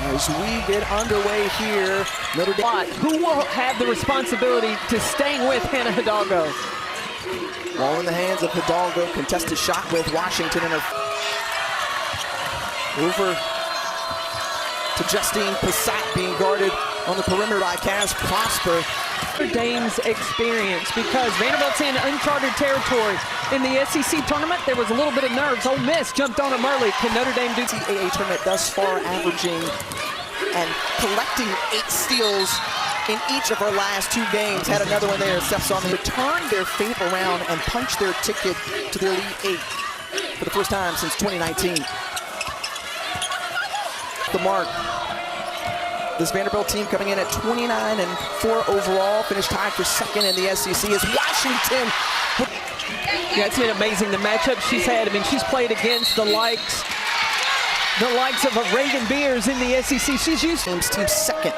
As we get underway here, Notre Dame. Who will have the responsibility to staying with Hannah Hidalgo? Ball in the hands of Hidalgo. Contested shot with Washington in her. Over to Justine Passat, being guarded on the perimeter by Cass Prosper. Notre Dame's experience, because Vanderbilt's in uncharted territory. In the SEC tournament, there was a little bit of nerves. Ole Miss jumped on them early. Can Notre Dame do? NCAA tournament thus far, averaging and collecting 8 steals in each of her last 2 games. Had another one there. Steps on them. Turned their fate around and punched their ticket to the Elite 8 for the first time since 2019. The mark. This Vanderbilt team coming in at 29-4 overall, finished tied for second in the SEC is Washington. Yeah, it's been amazing the matchup she's had. I mean, she's played against the likes of a Reagan Beers in the SEC. She's used to team second.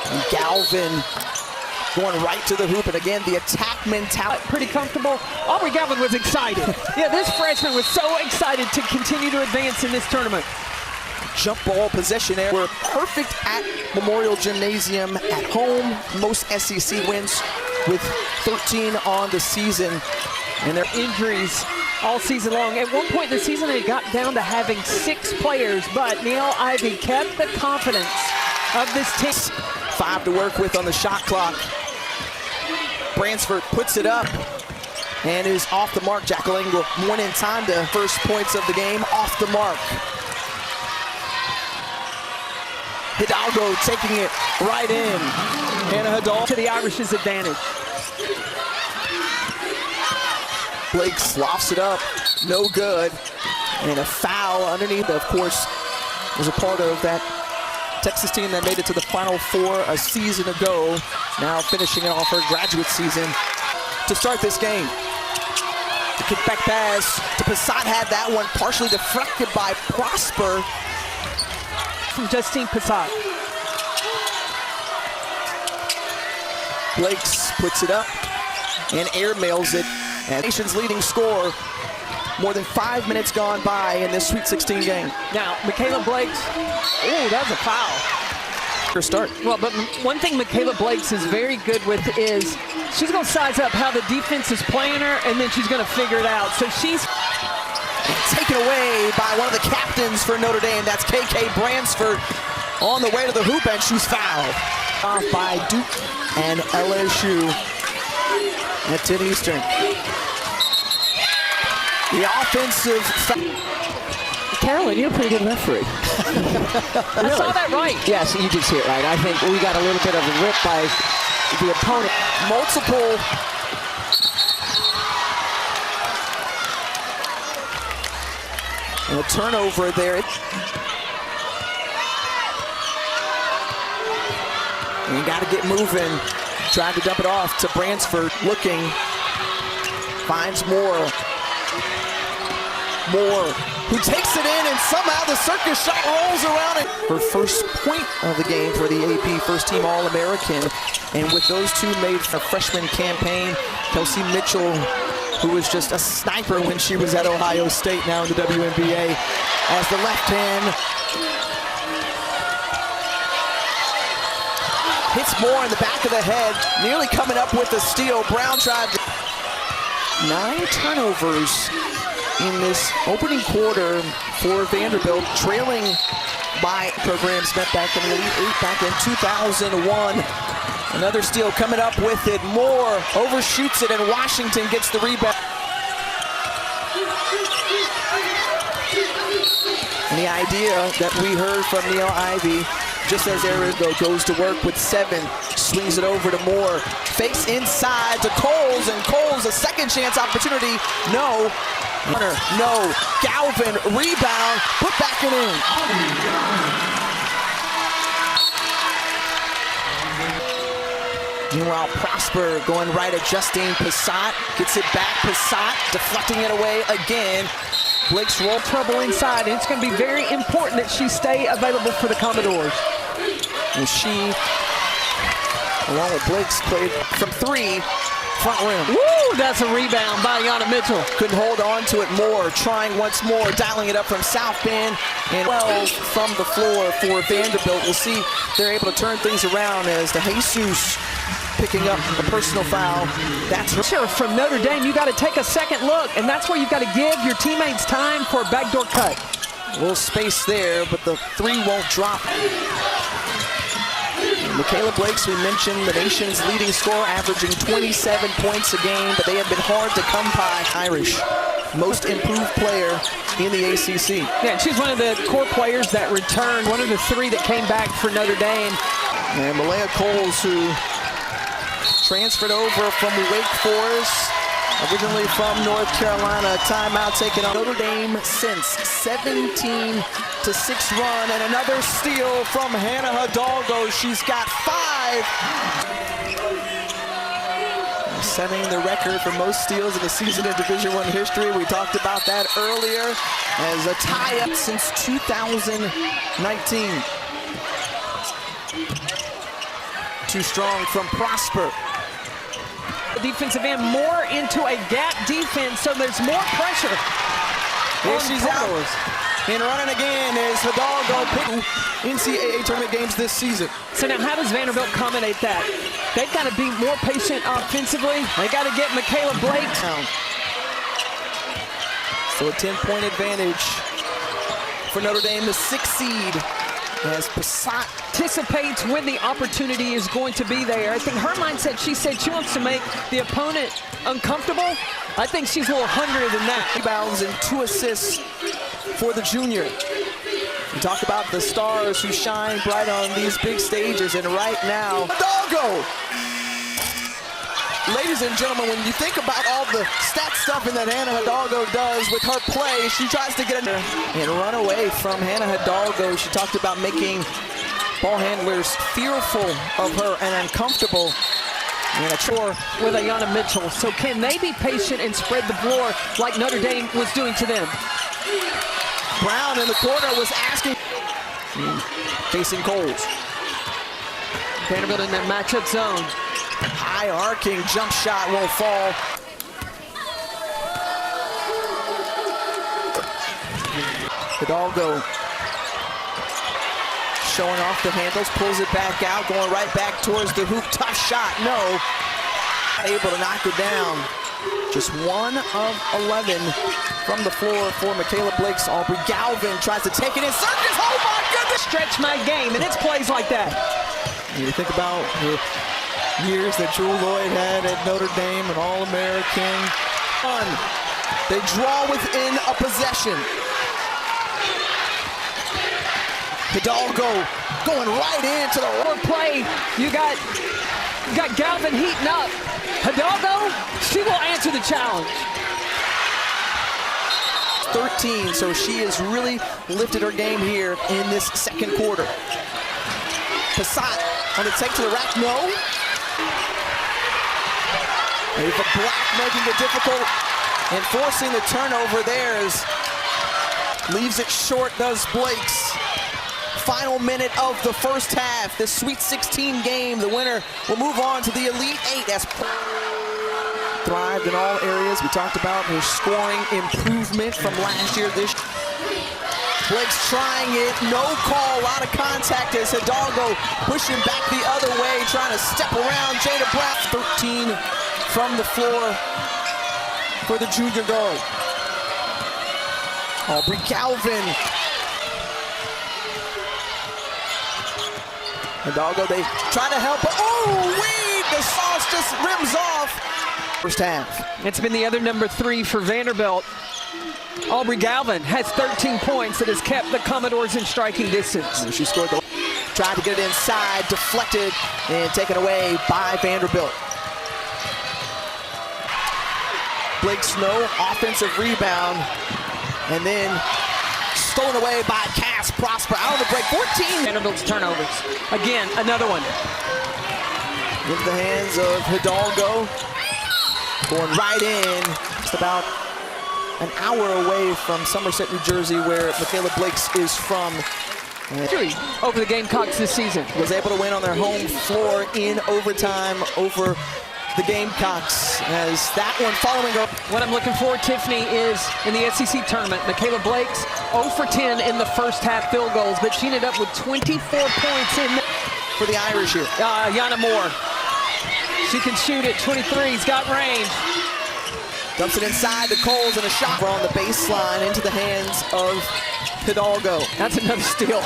And Galvin going right to the hoop, and again, the attack mentality. Pretty comfortable. Aubrey Galvin was excited. Yeah, this freshman was so excited to continue to advance in this tournament. Jump ball possession there. We're perfect at Memorial Gymnasium at home. Most SEC wins with 13 on the season. And their injuries all season long. At one point in the season, they got down to having 6 players, but Neil Ivey kept the confidence of this team. 5 to work with on the shot clock. Bransford puts it up and is off the mark. Jackal Engel, 1 in time to first points of the game, off the mark. Hidalgo taking it right in. Hannah Hidalgo to the Irish's advantage. Blake sloughs it up, no good. And a foul underneath, of course, was a part of that Texas team that made it to the Final Four a season ago. Now finishing it off her graduate season to start this game. The kickback pass to Passat, had that one partially deflected by Prosper. From Justine Passat. Blakes puts it up and airmails it. And nation's leading scorer. More than 5 minutes gone by in this Sweet 16 game. Now, Michaela Blakes. Oh, that was a foul. Her start. Well, but one thing Michaela Blakes is very good with is she's going to size up how the defense is playing her, and then she's going to figure it out. So she's taken away by one of the captains for Notre Dame. That's KK Bransford on the way to the hoop, and she's fouled. Off by Duke and LSU at 10 Eastern. The offensive. Carolyn, you're a pretty good referee. I saw that right. Yes, you did see it right. I think we got a little bit of a rip by the opponent. Multiple. And a turnover there. And you got to get moving. Tried to dump it off to Bransford. Looking. Finds Moore. Who takes it in, and somehow the circus shot rolls around it. Her first point of the game for the AP First Team All-American. And with those 2 made for freshman campaign, Kelsey Mitchell, who was just a sniper when she was at Ohio State, now in the WNBA, as the left hand hits Moore in the back of the head, nearly coming up with a steal. Brown tried to 9 turnovers in this opening quarter for Vanderbilt, trailing by programs met back in the Elite 8 back in 2001. Another steal coming up with it. Moore overshoots it, and Washington gets the rebound. And the idea that we heard from Neil Ivey, just as Arigo goes to work with 7, swings it over to Moore, fakes inside to Coles, and Coles a second chance opportunity. No. No. Galvin, rebound, put back and in. Meanwhile, Prosper going right at Justine Passat, gets it back. Passat deflecting it away again. Blake's roll trouble inside, and it's going to be very important that she stay available for the Commodores. And she, along with Blake's, played from 3 front rim. Woo, that's a rebound by Yana Mitchell. Couldn't hold on to it more. Trying once more, dialing it up from South Bend. And 12 from the floor for Vanderbilt. We'll see they're able to turn things around as the Jesus picking up a personal foul. That's Sure, from Notre Dame, you got to take a second look, and that's where you've got to give your teammates time for a backdoor cut. a little space there, but the three won't drop. Michaela Blakes, we mentioned, the nation's leading scorer, averaging 27 points a game, but they have been hard to come by. Irish, most improved player in the ACC. Yeah, she's one of the core players that returned, one of the three that came back for Notre Dame. And Malaya Coles, who transferred over from Wake Forest, originally from North Carolina. Timeout taken on Notre Dame since 17-6 run, and another steal from Hannah Hidalgo. She's got 5. Setting the record for most steals in the season in Division I history. We talked about that earlier as a tie-up since 2019. Too strong from Prosper. Defensive end more into a gap defense, so there's more pressure. Here she's out. And running again is Hidalgo, picking NCAA tournament games this season. So now how does Vanderbilt accommodate that? They've got to be more patient offensively. They got to get Michaela Blake down. So a 10-point advantage for Notre Dame, the 6th seed, as Passat anticipates when the opportunity is going to be there. I think her mindset, she said she wants to make the opponent uncomfortable. I think she's a little hungrier than that. Rebounds and 2 assists for the junior. We talk about the stars who shine bright on these big stages, and right now, Hidalgo! Ladies and gentlemen, when you think about all the stat stuffing that Hannah Hidalgo does with her play, she tries to get in there and run away from Hannah Hidalgo. She talked about making ball handlers fearful of her and uncomfortable. And a chore with Ayana Mitchell. So can they be patient and spread the floor like Notre Dame was doing to them? Brown in the corner was asking. Facing Coles. Vanderbilt in that matchup zone. High arcing jump shot won't fall. Hidalgo showing off the handles, pulls it back out, going right back towards the hoop. Tough shot, no. Able to knock it down. Just 1 of 11 from the floor for Michaela Blakes. Aubrey Galvin tries to take it in. Circus, oh my goodness! Stretch my game, and it's plays like that. You think about the years that Jewel Lloyd had at Notre Dame, an All-American. They draw within a possession. Hidalgo going right into the forward play. You got Galvin heating up. Hidalgo, she will answer the challenge. 13, so she has really lifted her game here in this second quarter. Passat on the take to the rack, no. Ava Black making it difficult and forcing the turnover there as leaves it short, does Blakes. Final minute of the first half. This Sweet 16 game, the winner will move on to the Elite 8 as thrived in all areas. We talked about her scoring improvement from last year. Blake's trying it, no call, a lot of contact as Hidalgo pushing back the other way, trying to step around Jada Brown. 13 from the floor for the junior guard. Aubrey Galvin. Hidalgo, they try to help, oh, the sauce just rims off. First half. It's been the other number 3 for Vanderbilt. Aubrey Galvin has 13 points that has kept the Commodores in striking distance. She scored the, tried to get it inside, deflected, and taken away by Vanderbilt. Blake's no offensive rebound, and then stolen away by Cass Prosper out of the break. 14. Vanderbilt's turnovers. Again, another one. Into the hands of Hidalgo. Going right in. Just about an hour away from Somerset, New Jersey, where Michaela Blakes is from. Over the Gamecocks this season. Was able to win on their home floor in overtime over the Gamecocks as that one following up. What I'm looking for, Tiffany, is in the SEC tournament, Michaela Blake's 0 for 10 in the first half field goals, but she ended up with 24 points in for the Irish here. Yana Moore. She can shoot at 23, he's got range. Dumps it inside to Coles and a shot on the baseline into the hands of Hidalgo. That's another steal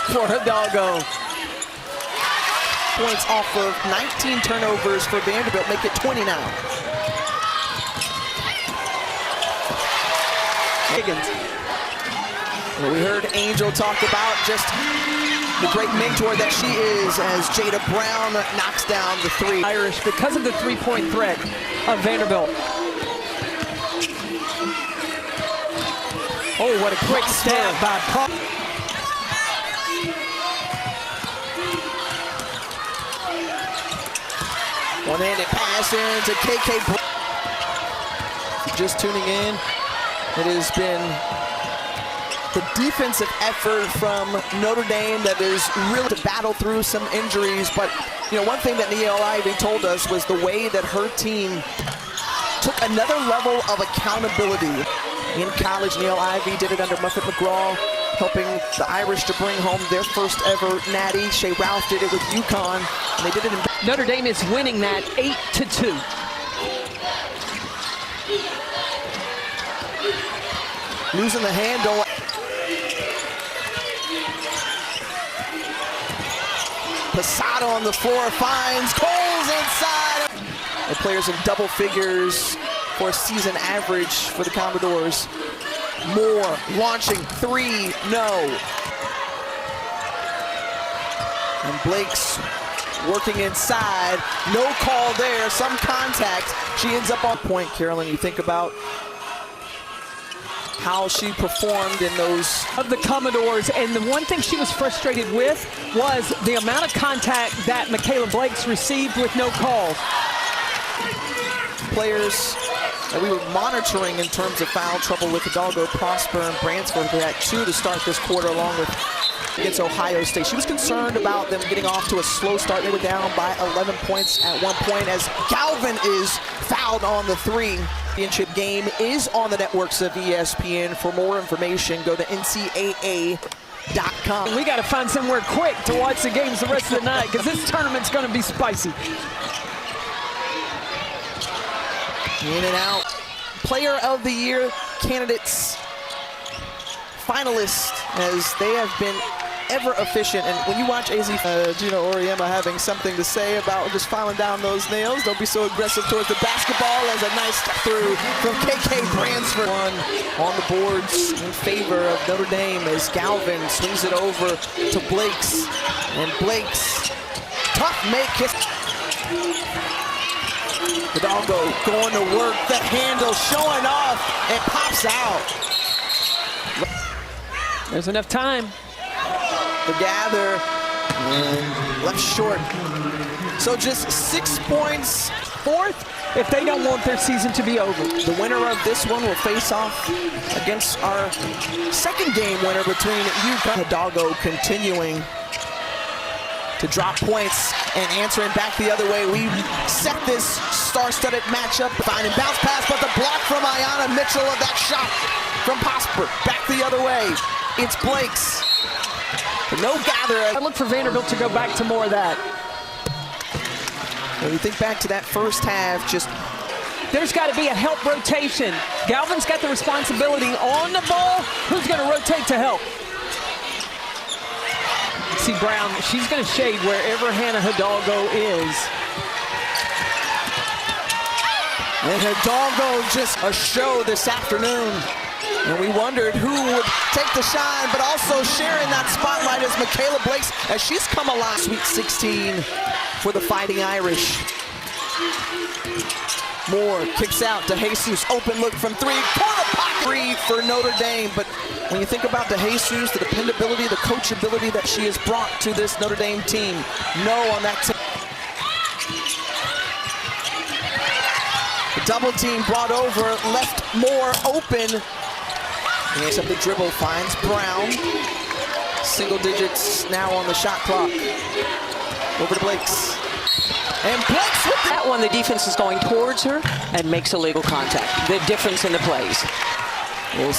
for Hidalgo. Points off of 19 turnovers for Vanderbilt, make it 20 now. Higgins. Well, we heard Angel talk about just the great mentor that she is as Jada Brown knocks down the three. Irish because of the three-point threat of Vanderbilt. Oh, what a quick stab by Paul. One-handed pass into KK. Just tuning in, it has been the defensive effort from Notre Dame that is really to battle through some injuries. But, you know, one thing that Nia Ivey told us was the way that her team took another level of accountability. In college, Nia Ivey did it under Muffet McGraw, helping the Irish to bring home their first ever natty. Shea Ralph did it with UConn, and they did it in Notre Dame is winning that 8-2. Losing the handle. Posada on the floor finds Coles inside. The players in double figures for a season average for the Commodores. Moore launching three, no. And Blake's working inside, no call there, some contact. She ends up on point, Carolyn. You think about how she performed in those of the Commodores, and the one thing she was frustrated with was the amount of contact that Michaela Blake's received with no calls. Players that we were monitoring in terms of foul trouble with Hidalgo, Prosper, and Bransford. We had 2 to start this quarter along with against Ohio State. She was concerned about them getting off to a slow start. They were down by 11 points at one point as Galvin is fouled on the three. The championship game is on the networks of ESPN. For more information, go to NCAA.com. We got to find somewhere quick to watch the games the rest of the night because this tournament's going to be spicy. In and out. Player of the Year candidates, finalists, as they have been ever efficient. And when you watch AZ Gino Oriema having something to say about just filing down those nails, don't be so aggressive towards the basketball, as a nice step through from KK Bransford. One on the boards in favor of Notre Dame as Galvin swings it over to Blake's. And Blake's tough make. Hidalgo going to work, the handle showing off, and pops out. There's enough time. The gather, and left short. So just 6 points. Fourth, if they don't want their season to be over. The winner of this one will face off against our second game winner between UConn. Hidalgo continuing to drop points and answering back the other way. We set this star-studded matchup. Finding bounce pass, but the block from Ayanna Mitchell of that shot from Prosper. Back the other way. It's Blake's. No gather. I look for Vanderbilt to go back to more of that. When you think back to that first half, just there's got to be a help rotation. Galvin's got the responsibility on the ball. Who's going to rotate to help? See Brown, she's going to shade wherever Hannah Hidalgo is. And Hidalgo just a show this afternoon. And we wondered who would take the shine, but also sharing that spotlight is Michaela Blake's as she's come alive. Sweet 16 for the Fighting Irish. Moore kicks out to Jesus. Open look from three. Corner pocket three for Notre Dame. But when you think about Jesus, the dependability, the coachability that she has brought to this Notre Dame team, no on that team. The double team brought over, left Moore open. Except the dribble finds Brown. Single digits now on the shot clock. Over to Blake's. And Blake's with That one, the defense is going towards her and makes illegal contact. The difference in the plays. Well,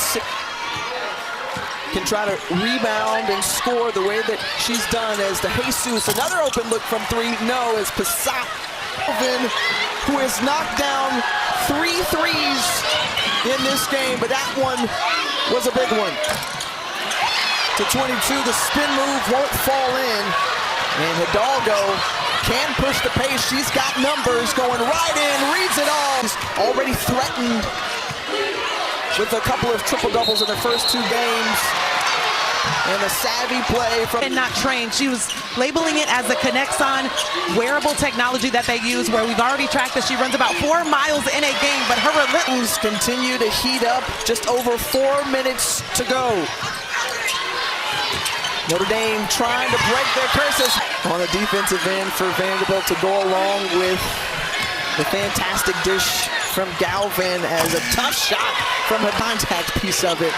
can try to rebound and score the way that she's done as the Jesus. Another open look from three. No, as Passat, who has knocked down 3 threes in this game, but that one was a big one. To 22, the spin move won't fall in, and Hidalgo can push the pace. She's got numbers going right in, reads it all. She's already threatened with a couple of triple-doubles in the first 2 games. And a savvy play from... And not trained. She was labeling it as the Connexon wearable technology that they use, where we've already tracked that she runs about 4 miles in a game, but her relentless continue to heat up. Just over 4 minutes to go. Notre Dame trying to break their curses on the defensive end for Vanderbilt to go along with the fantastic dish from Galvin as a tough shot from her contact piece of it.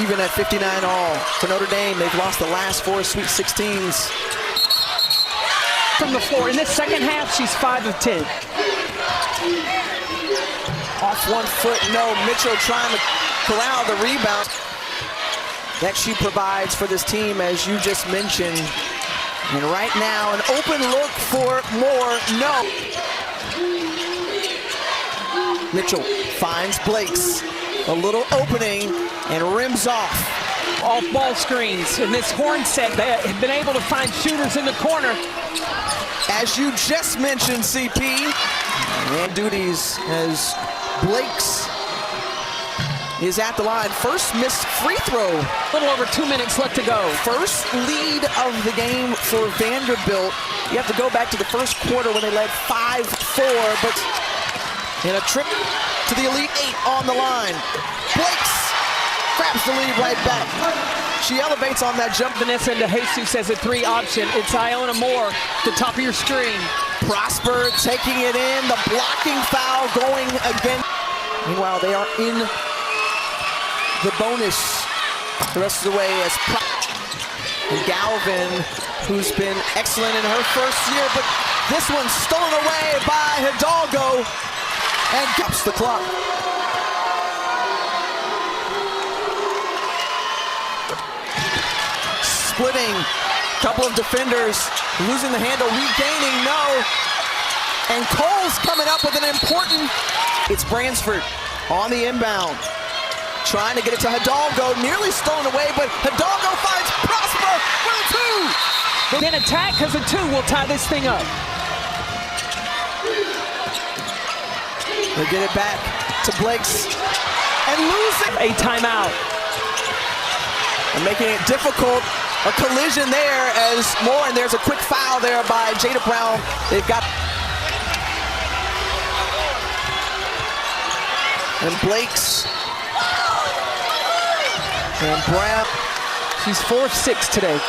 Even at 59 all for Notre Dame, they've lost the last 4 Sweet 16s. From the floor. In this second half, she's 5 of 10. Off 1 foot, no. Mitchell trying to corral the rebound that she provides for this team, as you just mentioned. And right now, an open look for more. No. Mitchell finds Blake's. A little opening and rims off. Off-ball screens. In this horn set, they have been able to find shooters in the corner. As you just mentioned, CP. And duties as Blake's is at the line. First missed free throw. A little over 2 minutes left to go. First lead of the game for Vanderbilt. You have to go back to the first quarter when they led 5-4, but in a trip to the Elite 8 on the line. Blake's grabs the lead right back. She elevates on that jump. Vanessa into Jesus as a 3 option. It's Iona Moore, the top of your screen. Prosper taking it in. The blocking foul going again. Meanwhile, they are in the bonus the rest of the way as and Galvin, who's been excellent in her first year, but this one's stolen away by Hidalgo and cups the clock. Splitting, couple of defenders, losing the handle, regaining, no. And Cole's coming up with an important, it's Bransford on the inbound. Trying to get it to Hidalgo, nearly stolen away, but Hidalgo finds Prosper for the 2. Then attack, because a 2 will tie this thing up. They get it back to Blake's and lose it. A timeout. And making it difficult. A collision there as Moore, and there's a quick foul there by Jada Brown. They've got. And Blake's. And Brown. She's 4 of 6 today.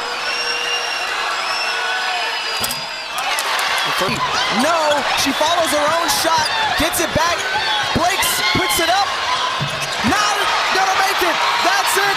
No, she follows her own shot, gets it back. Blake's puts it up. Not gonna make it. That's it.